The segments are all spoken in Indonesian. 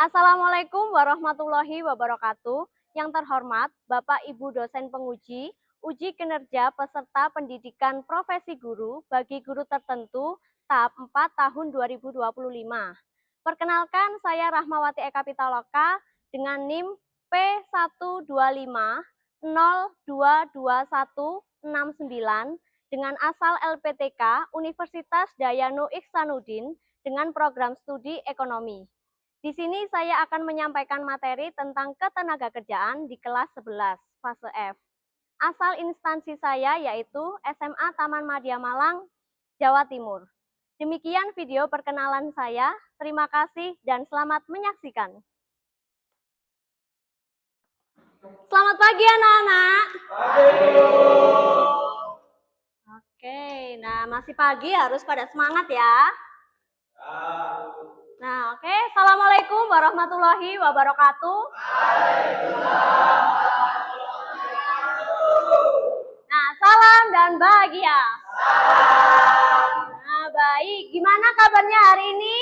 Assalamualaikum warahmatullahi wabarakatuh. Yang terhormat Bapak Ibu dosen penguji, uji kinerja peserta pendidikan profesi guru bagi guru tertentu tahap 4 tahun 2025. Perkenalkan, saya Rahmawati Eka Pitaloka dengan NIM P125022169 dengan asal LPTK Universitas Dayanu Ihsanuddin dengan program studi ekonomi. Di sini saya akan menyampaikan materi tentang ketenagakerjaan di kelas 11, fase F. Asal instansi saya yaitu SMA Taman Madya Malang, Jawa Timur. Demikian video perkenalan saya. Terima kasih dan selamat menyaksikan. Selamat pagi anak-anak. Oke, nah masih pagi harus pada semangat ya. Nah, oke. Assalamualaikum warahmatullahi wabarakatuh. Nah, salam dan bahagia. Nah, baik. Gimana kabarnya hari ini?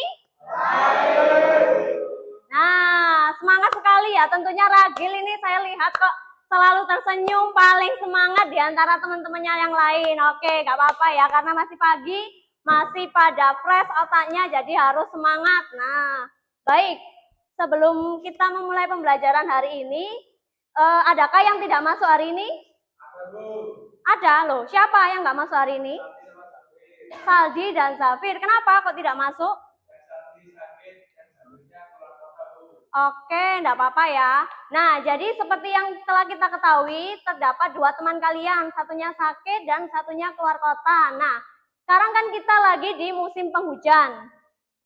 Nah, semangat sekali ya. Tentunya Ragil ini saya lihat kok selalu tersenyum, paling semangat di antara teman-temannya yang lain. Oke, gak apa-apa ya, karena masih pagi, masih pada fresh otaknya, jadi harus semangat. Nah, baik. Sebelum kita memulai pembelajaran hari ini, adakah yang tidak masuk hari ini? Ada loh. Siapa yang nggak masuk hari ini? Saldi dan Zafir. Kenapa kok tidak masuk? Oke, enggak apa-apa ya. Nah, jadi seperti yang telah kita ketahui, terdapat dua teman kalian, satunya sakit dan satunya keluar kota. Nah, sekarang kan kita lagi di musim penghujan.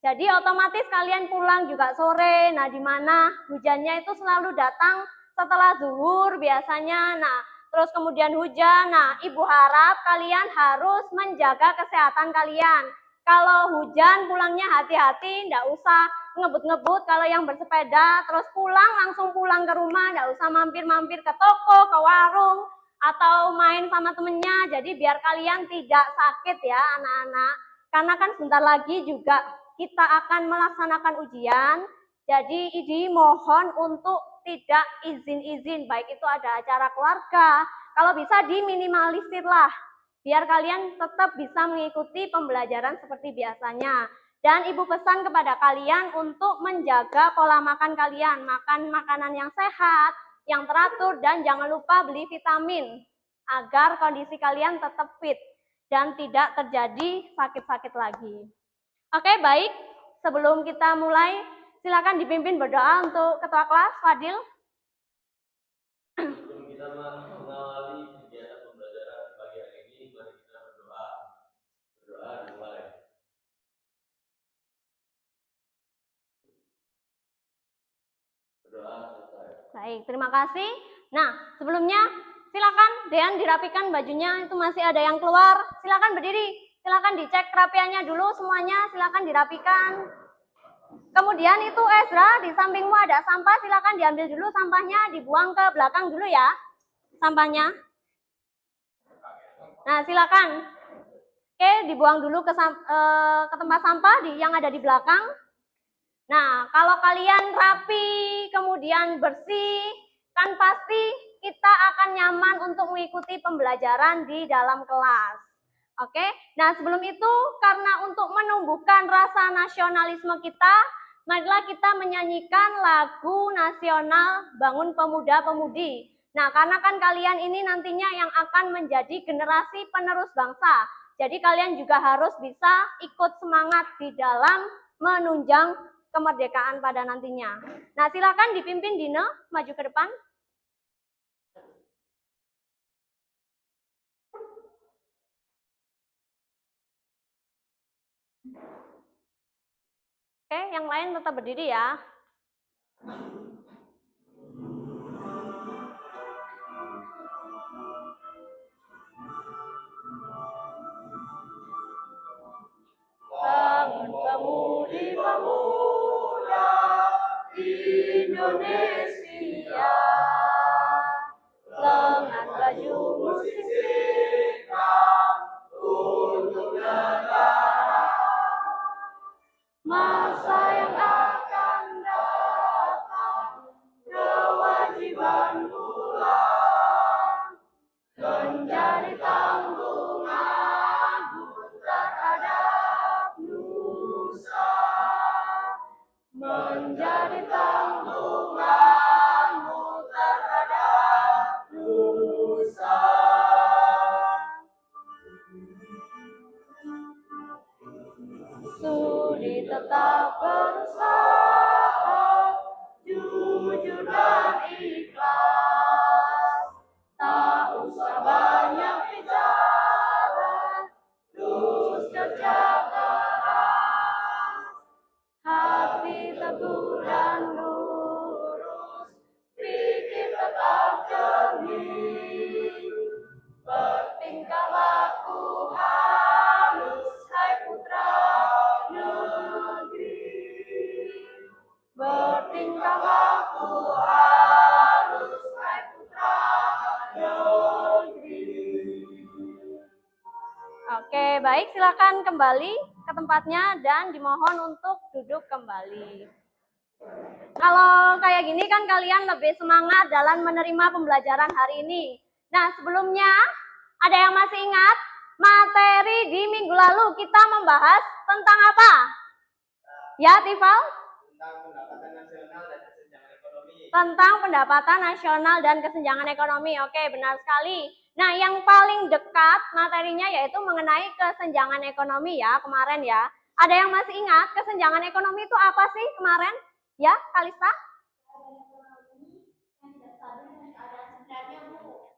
Jadi otomatis kalian pulang juga sore. Nah, di mana hujannya itu selalu datang setelah zuhur biasanya. Nah, terus kemudian hujan. Nah, Ibu harap kalian harus menjaga kesehatan kalian. Kalau hujan pulangnya hati-hati, enggak usah ngebut-ngebut. Kalau yang bersepeda terus pulang langsung pulang ke rumah, enggak usah mampir-mampir ke toko, ke warung, atau main sama temennya. Jadi biar kalian tidak sakit ya anak-anak. Karena kan sebentar lagi juga kita akan melaksanakan ujian. Jadi dimohon untuk tidak izin-izin, baik itu ada acara keluarga, kalau bisa diminimalisir lah, biar kalian tetap bisa mengikuti pembelajaran seperti biasanya. Dan Ibu pesan kepada kalian untuk menjaga pola makan kalian, makan makanan yang sehat, yang teratur, dan jangan lupa beli vitamin, agar kondisi kalian tetap fit dan tidak terjadi sakit-sakit lagi. Oke, baik. Sebelum kita mulai, silakan dipimpin berdoa untuk Ketua Kelas, Fadil. Sebelum kita mengawali kegiatan pembelajaran pagi hari ini, mari kita berdoa. Berdoa dimulai. Berdoa selesai. Baik, terima kasih. Nah, sebelumnya silakan Dean dirapikan bajunya, itu masih ada yang keluar. Silakan berdiri. Silakan dicek kerapiannya dulu semuanya, silakan dirapikan. Kemudian itu Ezra, di sampingmu ada sampah, silakan diambil dulu sampahnya, dibuang ke belakang dulu ya sampahnya. Nah, silakan. Oke, dibuang dulu ke tempat sampah yang ada di belakang. Nah, kalau kalian rapi, kemudian bersih, kan pasti kita akan nyaman untuk mengikuti pembelajaran di dalam kelas. Oke, nah sebelum itu karena untuk menumbuhkan rasa nasionalisme kita, marilah kita menyanyikan lagu nasional Bangun Pemuda-Pemudi. Nah, karena kan kalian ini nantinya yang akan menjadi generasi penerus bangsa. Jadi kalian juga harus bisa ikut semangat di dalam menunjang kemerdekaan pada nantinya. Nah, silakan dipimpin Dina, maju ke depan. Oke, yang lain tetap berdiri ya. Bangun pemudi pemuda Indonesia, lengan bajumu sisihkan untuk negara, masa yang akan datang menjadi tanggunganmu terhadap nusa. Sudi tetap berusaha, jujur dan ikhlas. Tak usah banyak bicara, terus kerja keras. Hati teguh dan lurus, pikir tetap jernih. Bertingkah laku halus, hai putra negeri. Bertingkah laku halus, hai putra negeri. Oke, baik, silakan kembali ke tempatnya dan dimohon untuk duduk kembali. Kalau kayak gini kan kalian lebih semangat dalam menerima pembelajaran hari ini. Nah, sebelumnya ada yang masih ingat materi di minggu lalu kita membahas tentang apa? Ya, Tifal? Tentang pendapatan nasional dan kesenjangan ekonomi. Oke, benar sekali. Nah, yang paling dekat materinya yaitu mengenai kesenjangan ekonomi ya, kemarin ya. Ada yang masih ingat kesenjangan ekonomi itu apa sih kemarin? Ya, Kalista?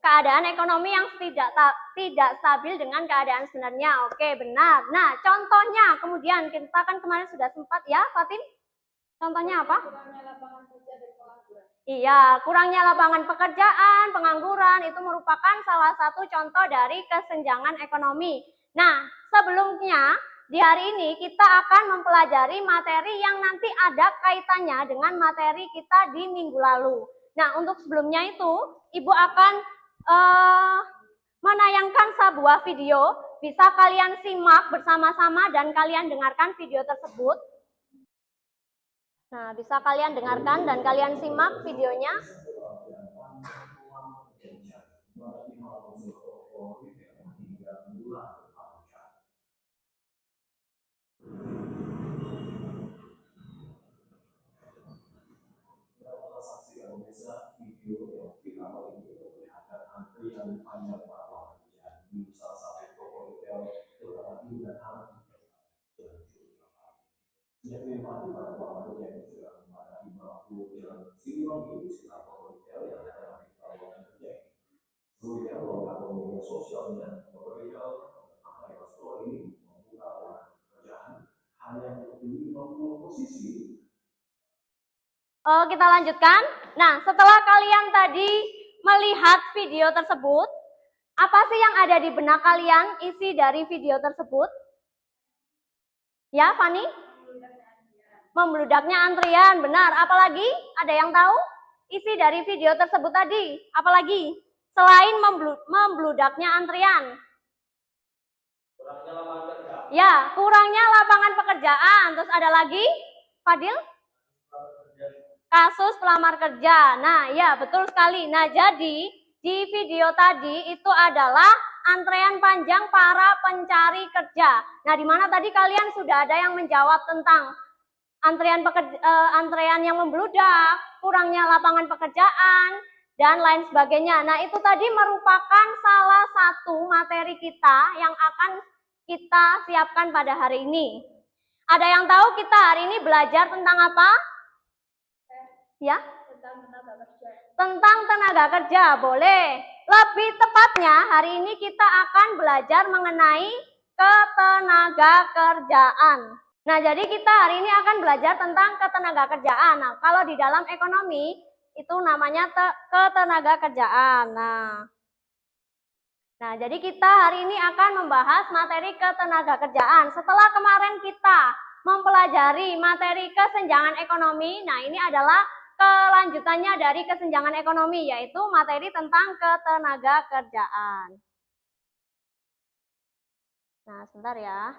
Keadaan ekonomi yang tidak stabil dengan keadaan sebenarnya. Oke, benar. Nah, contohnya kemudian kita kan kemarin sudah sempat ya, Fatin? Contohnya apa? Iya, kurangnya lapangan pekerjaan, pengangguran itu merupakan salah satu contoh dari kesenjangan ekonomi. Nah, sebelumnya di hari ini kita akan mempelajari materi yang nanti ada kaitannya dengan materi kita di minggu lalu. Nah, untuk sebelumnya itu, Ibu akan menayangkan sebuah video. Bisa kalian simak bersama-sama dan kalian dengarkan video tersebut. Nah, bisa kalian dengarkan dan kalian simak videonya. Kita lanjutkan. Nah, setelah kalian tadi melihat video tersebut, apa sih yang ada di benak kalian isi dari video tersebut? Ya, Fani? Membludaknya antrian, benar. Apalagi? Ada yang tahu? Isi dari video tersebut tadi, apalagi? Selain membludaknya antrian. Ya, kurangnya lapangan pekerjaan. Terus ada lagi? Fadil? Kasus pelamar kerja. Nah, ya betul sekali. Nah, jadi di video tadi itu adalah antrean panjang para pencari kerja. Nah, di mana tadi kalian sudah ada yang menjawab tentang antrean yang membludak, kurangnya lapangan pekerjaan, dan lain sebagainya. Nah, itu tadi merupakan salah satu materi kita yang akan kita siapkan pada hari ini. Ada yang tahu kita hari ini belajar tentang apa? Ya? Tentang tenaga kerja, boleh. Lebih tepatnya hari ini kita akan belajar mengenai ketenaga kerjaan. Nah, jadi kita hari ini akan belajar tentang ketenaga kerjaan. Nah, kalau di dalam ekonomi itu namanya ketenaga kerjaan. Nah, jadi kita hari ini akan membahas materi ketenaga kerjaan. Setelah kemarin kita mempelajari materi kesenjangan ekonomi, nah ini adalah kelanjutannya dari kesenjangan ekonomi, yaitu materi tentang ketenaga kerjaan. Nah, sebentar ya.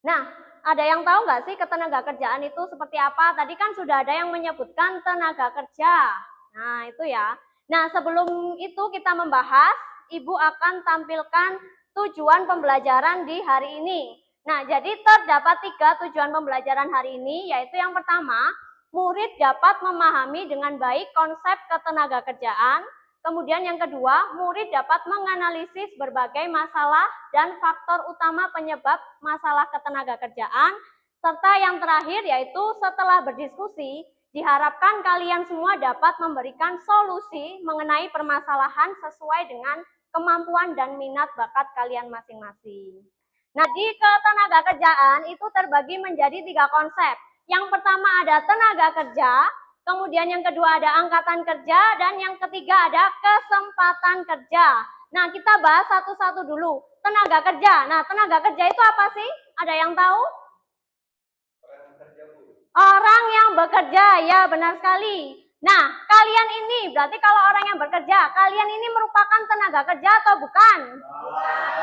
Nah, ada yang tahu nggak sih ketenaga kerjaan itu seperti apa? Tadi kan sudah ada yang menyebutkan tenaga kerja. Nah, itu ya. Nah, sebelum itu kita membahas, Ibu akan tampilkan tujuan pembelajaran di hari ini. Nah, jadi terdapat 3 tujuan pembelajaran hari ini, yaitu yang pertama, murid dapat memahami dengan baik konsep ketenagakerjaan. Kemudian yang kedua, murid dapat menganalisis berbagai masalah dan faktor utama penyebab masalah ketenagakerjaan. Serta yang terakhir yaitu setelah berdiskusi, diharapkan kalian semua dapat memberikan solusi mengenai permasalahan sesuai dengan kemampuan dan minat bakat kalian masing-masing. Nah, di ketenagakerjaan itu terbagi menjadi 3 konsep. Yang pertama ada tenaga kerja, kemudian yang kedua ada angkatan kerja, dan yang ketiga ada kesempatan kerja. Nah, kita bahas satu-satu dulu. Tenaga kerja. Nah, tenaga kerja itu apa sih? Ada yang tahu? Orang yang bekerja, ya benar sekali. Nah, kalian ini, berarti kalau orang yang bekerja, kalian ini merupakan tenaga kerja atau bukan?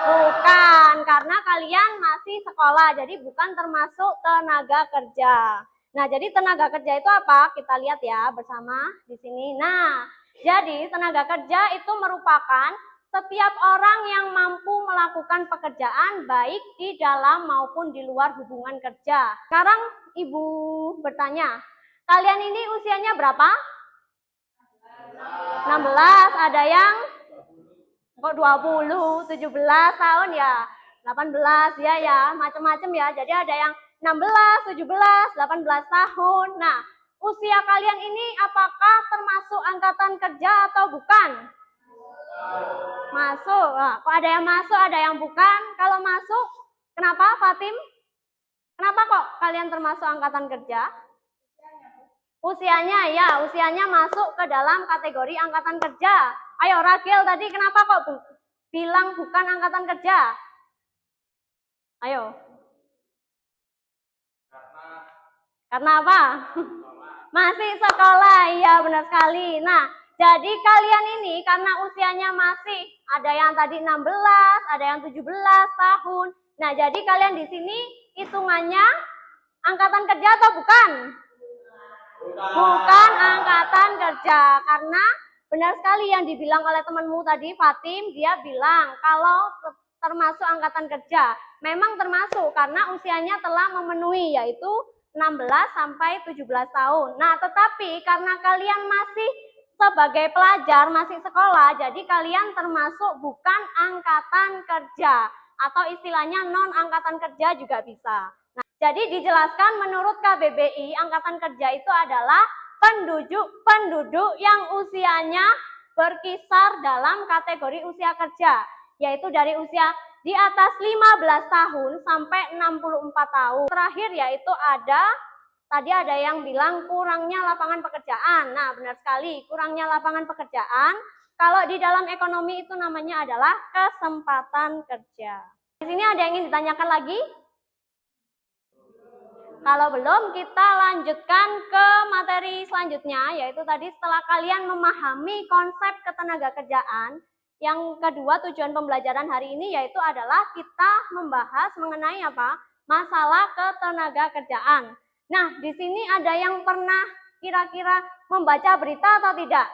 Bukan, karena kalian masih sekolah, jadi bukan termasuk tenaga kerja. Nah, jadi tenaga kerja itu apa? Kita lihat ya bersama di sini. Nah, jadi tenaga kerja itu merupakan setiap orang yang mampu melakukan pekerjaan baik di dalam maupun di luar hubungan kerja. Sekarang Ibu bertanya, kalian ini usianya berapa? 16, ada yang kok 20, 17 tahun ya, 18 ya, macam-macam ya. Jadi ada yang 16, 17, 18 tahun. Nah, usia kalian ini apakah termasuk angkatan kerja atau bukan? Masuk. Nah, kok ada yang masuk, ada yang bukan? Kalau masuk, kenapa Fatim? Kenapa kok kalian termasuk angkatan kerja? Usianya, ya, usianya masuk ke dalam kategori angkatan kerja. Ayo Ragil, tadi kenapa kok bilang bukan angkatan kerja? Ayo. Karena apa? Masih sekolah, iya benar sekali. Nah, jadi kalian ini karena usianya masih ada yang tadi 16, ada yang 17 tahun. Nah, jadi kalian di sini hitungannya angkatan kerja atau bukan? Bukan angkatan kerja, karena benar sekali yang dibilang oleh temanmu tadi, Fatim, dia bilang kalau termasuk angkatan kerja. Memang termasuk karena usianya telah memenuhi, yaitu 16 sampai 17 tahun. Nah, tetapi karena kalian masih sebagai pelajar, masih sekolah, jadi kalian termasuk bukan angkatan kerja, atau istilahnya non angkatan kerja juga bisa. Nah, jadi dijelaskan menurut KBBI, angkatan kerja itu adalah penduduk yang usianya berkisar dalam kategori usia kerja, yaitu dari usia di atas 15 tahun sampai 64 tahun. Terakhir yaitu tadi ada yang bilang kurangnya lapangan pekerjaan. Nah, benar sekali, kurangnya lapangan pekerjaan. Kalau di dalam ekonomi itu namanya adalah kesempatan kerja. Di sini ada yang ingin ditanyakan lagi? Kalau belum, kita lanjutkan ke materi selanjutnya, yaitu tadi setelah kalian memahami konsep ketenagakerjaan, yang kedua tujuan pembelajaran hari ini yaitu adalah kita membahas mengenai apa? Masalah ketenagakerjaan. Nah, di sini ada yang pernah kira-kira membaca berita atau tidak?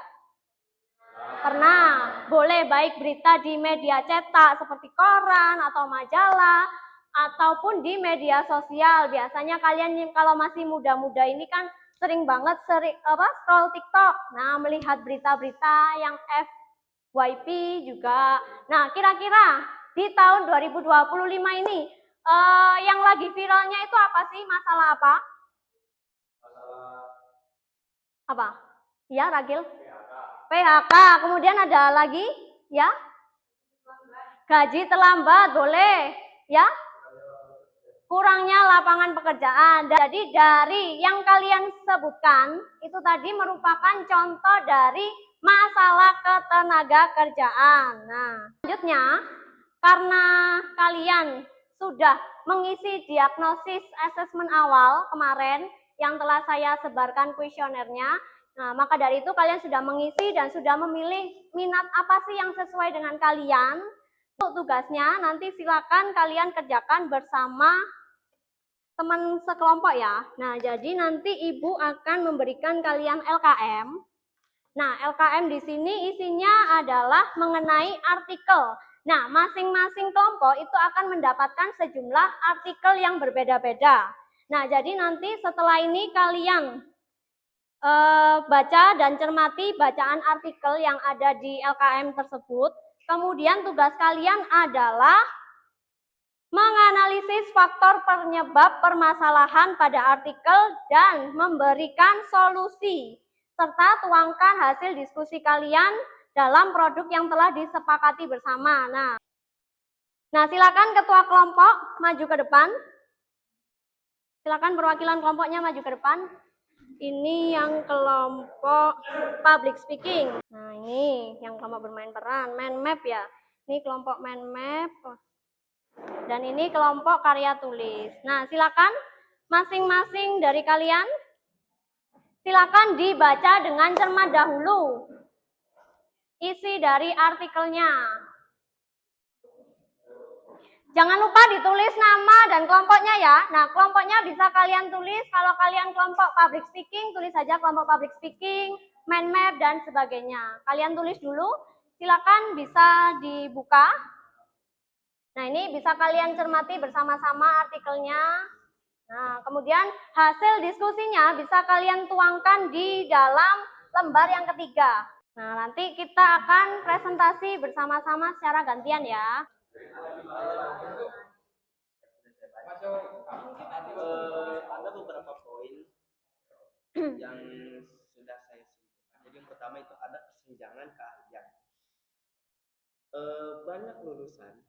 Pernah. Boleh baik berita di media cetak seperti koran atau majalah, ataupun di media sosial. Biasanya kalian kalau masih muda-muda ini kan sering banget scroll TikTok. Nah, melihat berita-berita yang FYP juga. Nah, kira-kira di tahun 2025 ini yang lagi viralnya itu apa sih? Masalah apa? Apa? Ya, Ragil? PHK. Kemudian ada lagi? Ya? Gaji terlambat, boleh. Ya? Kurangnya lapangan pekerjaan. Jadi dari yang kalian sebutkan itu tadi merupakan contoh dari masalah ketenagakerjaan. Nah, selanjutnya karena kalian sudah mengisi diagnosis asesmen awal kemarin yang telah saya sebarkan kuesionernya, nah maka dari itu kalian sudah mengisi dan sudah memilih minat apa sih yang sesuai dengan kalian. Untuk tugasnya nanti silakan kalian kerjakan bersama teman sekelompok ya. Nah, jadi nanti Ibu akan memberikan kalian LKM. Nah, LKM di sini isinya adalah mengenai artikel. Nah, masing-masing kelompok itu akan mendapatkan sejumlah artikel yang berbeda-beda. Nah, jadi nanti setelah ini kalian baca dan cermati bacaan artikel yang ada di LKM tersebut. Kemudian tugas kalian adalah menganalisis faktor penyebab permasalahan pada artikel dan memberikan solusi, serta tuangkan hasil diskusi kalian dalam produk yang telah disepakati bersama. Nah, silakan ketua kelompok maju ke depan. Silakan perwakilan kelompoknya maju ke depan. Ini yang kelompok public speaking. Nah, ini yang kelompok bermain peran, mind map ya. Ini kelompok mind map. Dan ini kelompok karya tulis. Nah, silakan masing-masing dari kalian silakan dibaca dengan cermat dahulu isi dari artikelnya. Jangan lupa ditulis nama dan kelompoknya ya. Nah, kelompoknya bisa kalian tulis. Kalau kalian kelompok public speaking, tulis saja kelompok public speaking, mind map, dan sebagainya. Kalian tulis dulu. Silakan bisa dibuka. Nah, ini bisa kalian cermati bersama-sama artikelnya. Nah, kemudian hasil diskusinya bisa kalian tuangkan di dalam lembar yang ketiga. Nah, nanti kita akan presentasi bersama-sama secara gantian ya. Ada beberapa poin yang sudah saya simpulkan. Jadi yang pertama itu ada kesenjangan keahlian. Banyak lulusan.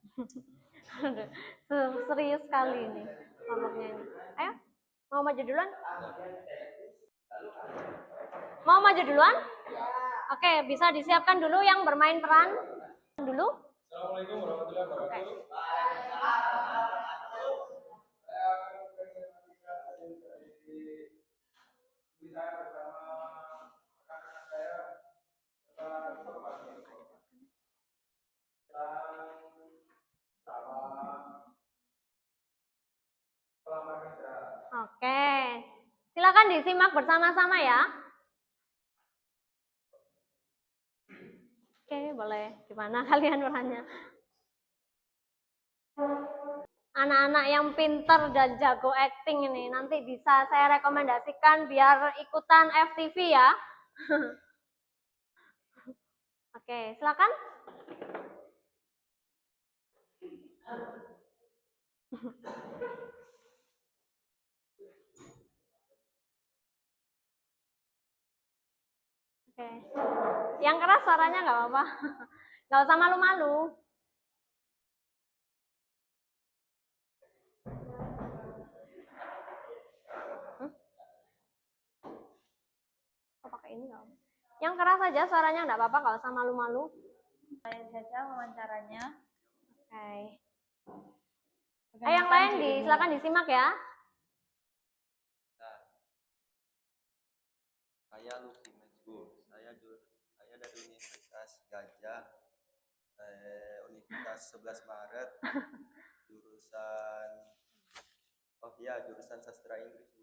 Serius sekali ini kelompoknya ini. Ayo, mau maju duluan? Mau maju duluan? Oke, bisa disiapkan dulu yang bermain peran dulu. Assalamualaikum warahmatullahi wabarakatuh. Oke, silakan disimak bersama-sama ya. Oke, boleh. Gimana kalian perannya? Anak-anak yang pinter dan jago acting ini nanti bisa saya rekomendasikan biar ikutan FTV ya. Oke, silakan. Oke, yang keras suaranya nggak apa-apa, nggak usah malu-malu. Oh, pakai ini nggak apa. Yang keras saja suaranya nggak apa-apa, nggak usah malu-malu. Saya saja wawancaranya. Oke. Yang lain silakan disimak ya. Saya Luki Mensbu. Saya dari Universitas Gajah, Universitas 11 Maret, jurusan sastra Inggris, Bu.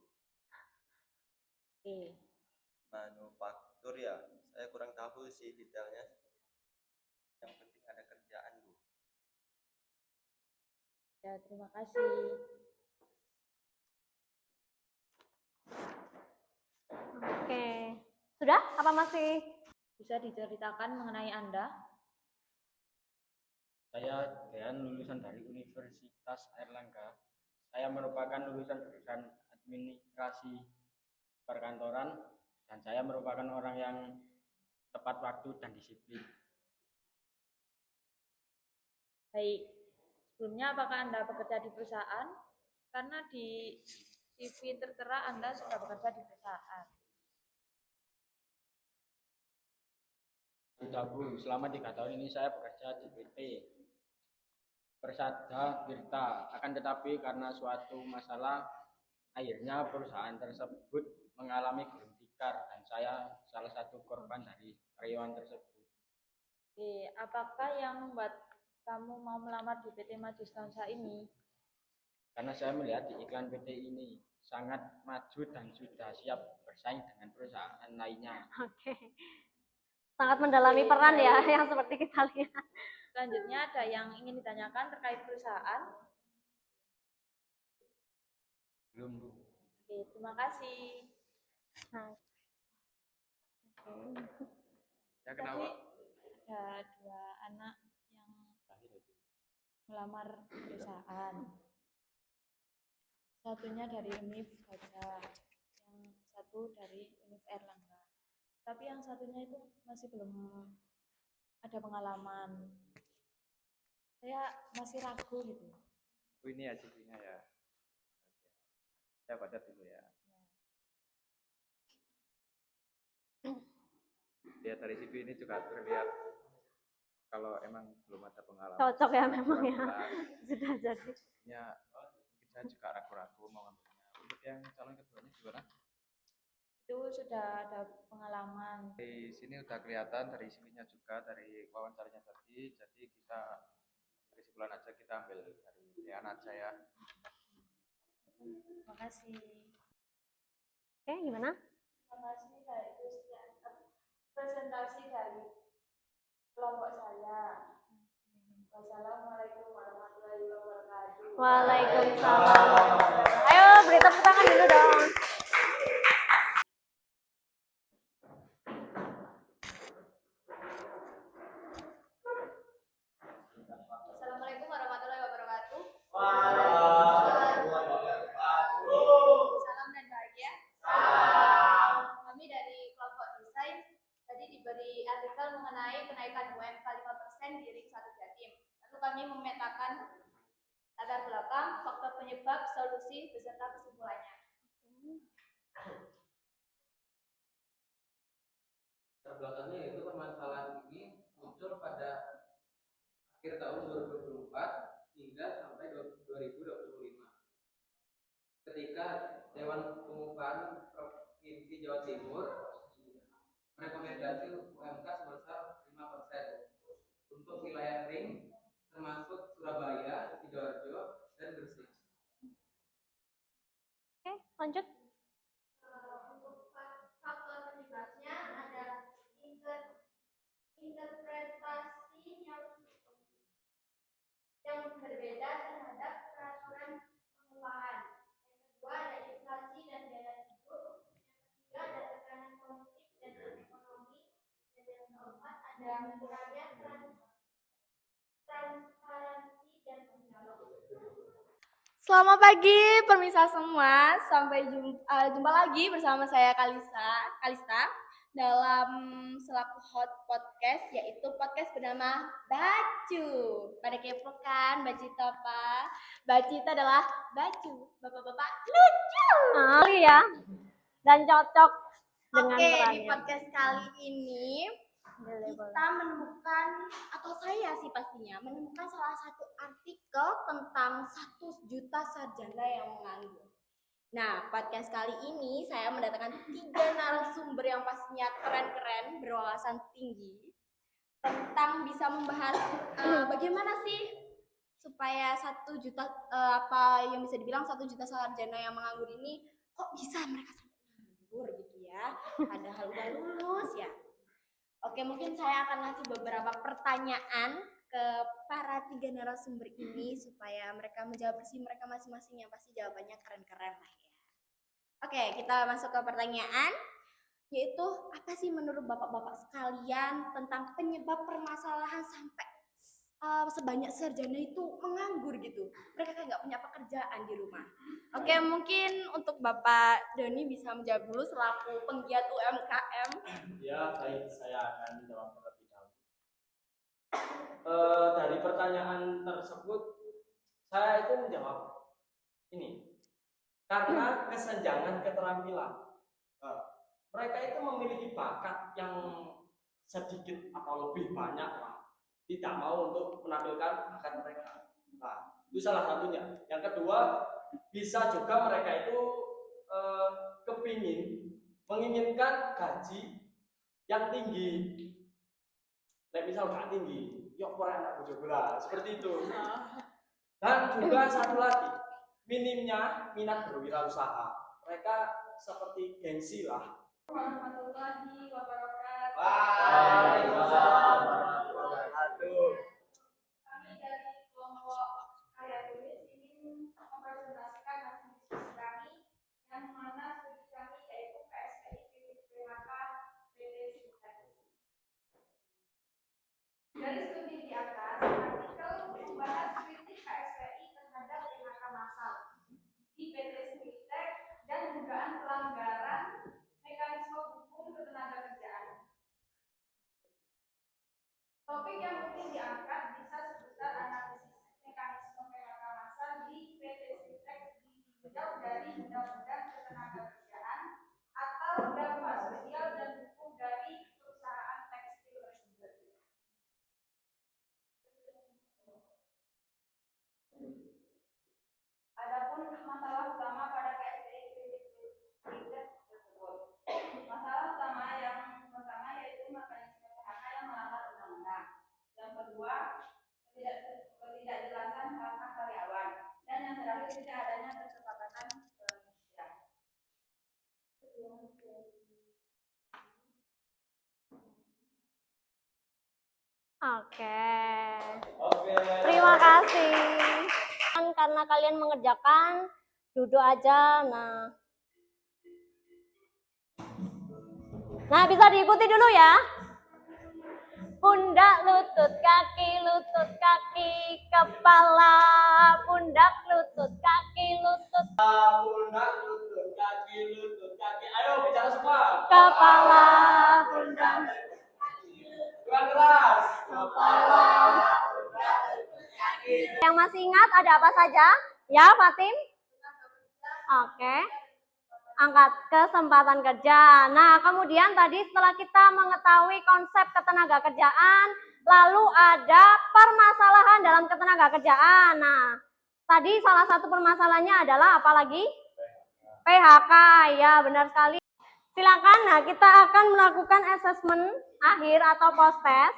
Manufaktur ya, saya kurang tahu sih detailnya. Yang penting ada kerjaan, Bu. Ya, terima kasih. Oke. Sudah? Apa masih? Bisa diceritakan mengenai Anda? Saya Dean, lulusan dari Universitas Airlangga. Saya merupakan lulusan jurusan administrasi perkantoran dan saya merupakan orang yang tepat waktu dan disiplin. Baik. Sebelumnya apakah Anda bekerja di perusahaan? Karena di CV tertera Anda sudah bekerja di perusahaan. Sudah Bu, selama 3 tahun ini saya bekerja di PT Persada Tirta. Akan tetapi karena suatu masalah, akhirnya perusahaan tersebut mengalami gulung tikar dan saya salah satu korban dari karyawan tersebut. Oke, apakah yang membuat kamu mau melamar di PT Majustansa ini? Karena saya melihat di iklan PT ini sangat maju dan sudah siap bersaing dengan perusahaan lainnya. Oke. Sangat mendalami peran ya yang seperti kita lihat. Selanjutnya ada yang ingin ditanyakan terkait perusahaan? Belum, Bu. Oke, terima kasih. Nah, Ya Tadi kenapa? ada 2 anak yang melamar perusahaan. Satunya dari Univ Gajah, yang satu dari Univ Erlangga. Tapi yang satunya itu masih belum ada pengalaman. Saya masih ragu gitu. Oh, ini ya CV-nya ya. Saya baca dulu ya. Lihat dari CV ini juga terlihat kalau emang belum ada pengalaman. Cocok ya memang ya. Jelas. Sudah jadi. Ya, mungkin saya juga ragu-ragu mau ngambilnya. Untuk yang calon keduanya gimana? Itu sudah ada pengalaman. Di sini udah kelihatan dari CV-nya juga, dari wawancaranya tadi. Jadi kita kesimpulan aja, kita ambil dari Dean aja ya. Terima kasih. Oke, gimana? Terima kasih dari presentasi dari kelompok saya. Wassalamualaikum warahmatullahi wabarakatuh. Waalaikumsalam. Ayo beri tepuk tangan dulu dong. Assalamualaikum warahmatullahi wabarakatuh. Salam dan bahagia. Kami dari kelompok desain tadi diberi artikel mengenai kenaikan UMK 5% di Ring 1 Jatim. Lalu kami memetakan latar belakang, faktor penyebab, solusi beserta kesimpulannya. Latar belakangnya yaitu permasalahan ini muncul pada akhir tahun 2024 hingga sampai 2025. Ketika Dewan Pengupahan Provinsi Jawa Timur merekomendasi UMK sebesar 5% untuk wilayah ring termasuk Surabaya, Sidoarjo, dan Gresik. Oke, lanjut. Untuk faktor penyebabnya ada interpretasi yang berbeda terhadap peraturan pengupahan. Yang kedua ada inflasi dan biaya hidup. Yang ketiga ada tekanan politik dan ekonomi. Dan yang keempat ada kurangnya transparansi dan dialog. Selamat pagi pemirsa semua, sampai jumpa lagi bersama saya Kalista dalam selaku hot podcast, yaitu podcast bernama Bacu. Pada kepo kan, Bacita apa? Bacita adalah Bacu, bapak-bapak lucu. Ya. Dan cocok dengan Oke, di perannya. podcast kali ini kita menemukan, atau saya sih pastinya menemukan salah satu artikel tentang 1 juta sarjana yang menganggur. Nah, podcast kali ini saya mendatangkan 3 narasumber yang pastinya keren-keren, berwawasan tinggi tentang bisa membahas bagaimana sih supaya 1 juta apa yang bisa dibilang 1 juta sarjana yang menganggur ini kok bisa mereka sampai menganggur gitu ya, padahal udah lulus ya. Oke, mungkin saya akan ngasih beberapa pertanyaan ke para 3 narasumber ini supaya mereka menjawab bersih mereka masing-masing yang pasti jawabannya keren-keren lah ya. Oke, kita masuk ke pertanyaan, yaitu apa sih menurut bapak-bapak sekalian tentang penyebab permasalahan sampai sebanyak sarjana itu menganggur gitu. Mereka kayak nggak punya pekerjaan di rumah. Oke, mungkin untuk Bapak Doni bisa menjawab dulu selaku penggiat UMKM. Ya, baik, saya akan menjawab terlebih dahulu. Dari pertanyaan tersebut, saya itu menjawab ini karena kesenjangan keterampilan. Mereka itu memiliki bakat yang sedikit atau lebih banyak lah, tidak mau untuk menampilkan bakat mereka. Nah, itu salah satunya. Yang kedua, bisa juga mereka itu menginginkan gaji yang tinggi. Nah, misal gak tinggi, yuk orang anak bojo bola, seperti itu. Dan juga satu lagi, minimnya minat berwirausaha. Mereka seperti gengsi lah. Warahmatullahi wabarakatuh. Waalaikumsalam warahmatullahi wabarakatuh. Kami dari kelompok karya tulis ingin mempresentasikan hasil diskusi kami yang mana studi kami yaitu PSPI PHK PTC Oke. Terima kasih. Karena kalian mengerjakan, duduk aja. Nah, bisa diikuti dulu ya. Pundak, lutut, kaki, kepala. Pundak, lutut, kaki, Pundak, lutut, kaki. Ayo bicara semua. kepala, pundak, Kurang keras. kepala. Yang masih ingat ada apa saja? Ya, Fatim? Oke. Angkat kesempatan kerja. Nah, kemudian tadi setelah kita mengetahui konsep ketenaga kerjaan, lalu ada permasalahan dalam ketenaga kerjaan. Nah, tadi salah satu permasalahannya adalah apa lagi? PHK. Ya, benar sekali. Silakan. Nah, kita akan melakukan asesmen akhir atau post test.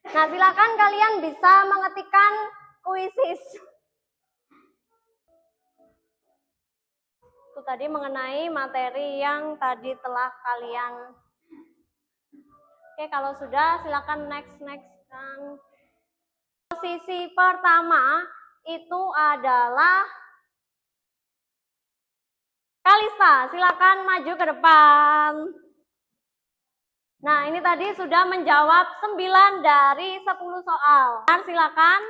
Nah, silakan kalian bisa mengetikkan kuisis. Itu tadi mengenai materi yang tadi telah kalian. Oke, kalau sudah silakan next. Posisi pertama itu adalah Kalista, silakan maju ke depan. Nah, ini tadi sudah menjawab 9 dari 10 soal. Silakan.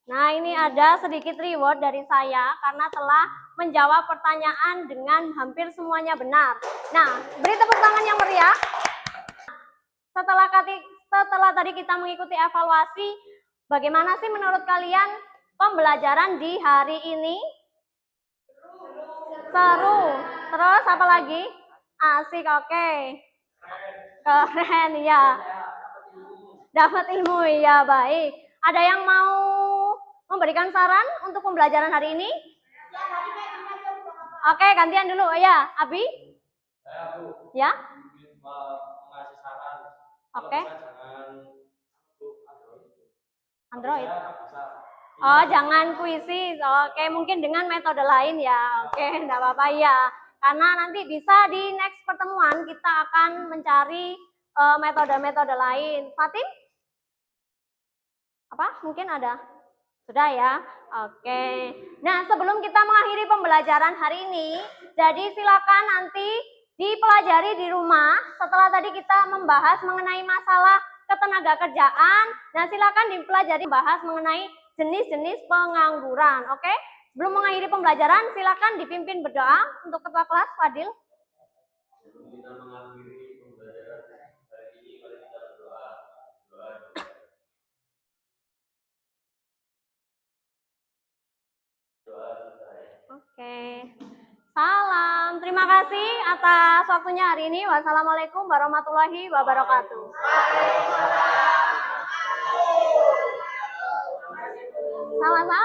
Nah, ini ada sedikit reward dari saya karena telah menjawab pertanyaan dengan hampir semuanya benar. Nah, beri tepuk tangan yang meriah. Setelah tadi kita mengikuti evaluasi, bagaimana sih menurut kalian pembelajaran di hari ini? Seru. Terus apa lagi? Asik, oke. Keren, ya. Dapat ilmu, ya, baik. Ada yang mau memberikan saran untuk pembelajaran hari ini? Oke, gantian dulu. Ya, Abi? Ya? Mengasih saran. Oke. Jangan Android. Oh, jangan kuisis. Oke, mungkin dengan metode lain ya. Oke, enggak apa-apa ya. Karena nanti bisa di next pertemuan kita akan mencari metode-metode lain. Fatim? Apa? Mungkin ada? Sudah ya? Oke. Nah, sebelum kita mengakhiri pembelajaran hari ini, jadi silakan nanti dipelajari di rumah. Setelah tadi kita membahas mengenai masalah ketenaga kerjaan, nah silakan dipelajari membahas mengenai jenis-jenis pengangguran. Oke? Sebelum mengakhiri pembelajaran, silakan dipimpin berdoa untuk ketua kelas, Fadil. kita mengakhiri pembelajaran hari ini, mari kita berdoa. Oke. Salam. Terima kasih atas waktunya hari ini. Wassalamualaikum warahmatullahi wabarakatuh. Sama-sama.